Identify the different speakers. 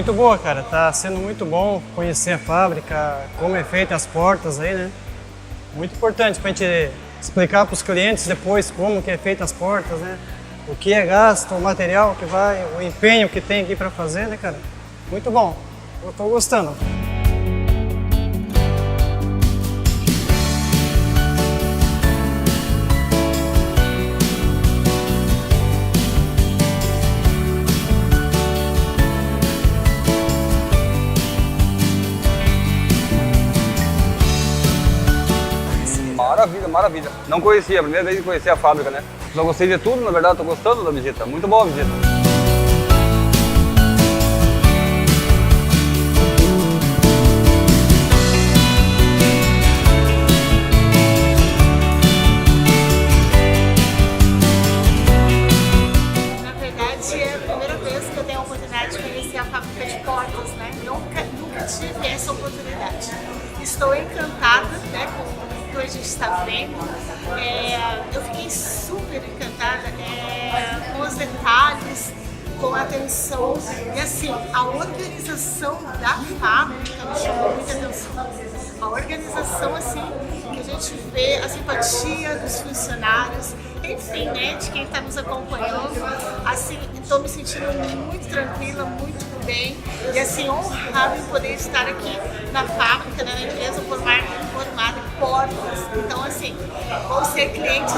Speaker 1: Muito boa, cara. Tá sendo muito bom conhecer a fábrica, como é feita as portas aí, né? Muito importante pra gente explicar para os clientes depois como que é feita as portas, né? O que é gasto, o material que vai, o empenho que tem aqui para fazer, né, cara? Muito bom. Eu tô gostando.
Speaker 2: Maravilha, maravilha. Não conhecia, a primeira vez que conheci a fábrica, né? Só gostei de tudo, na verdade, tô gostando da visita. Muito boa a visita.
Speaker 3: Na verdade, é a primeira vez que eu tenho a oportunidade de conhecer a fábrica de portas, né? Nunca tive essa oportunidade. Estou encantada, né, com que a gente está vendo. Eu fiquei super encantada com os detalhes, com a atenção e assim, a organização da fábrica me chamou muita atenção. A organização assim, que a gente vê, a simpatia dos funcionários, enfim, né, de quem está nos acompanhando. Assim, estou me sentindo muito tranquila, muito bem e assim, honrada em poder estar aqui na fábrica, né, na empresa Pormade Portas. Então assim, vou ser cliente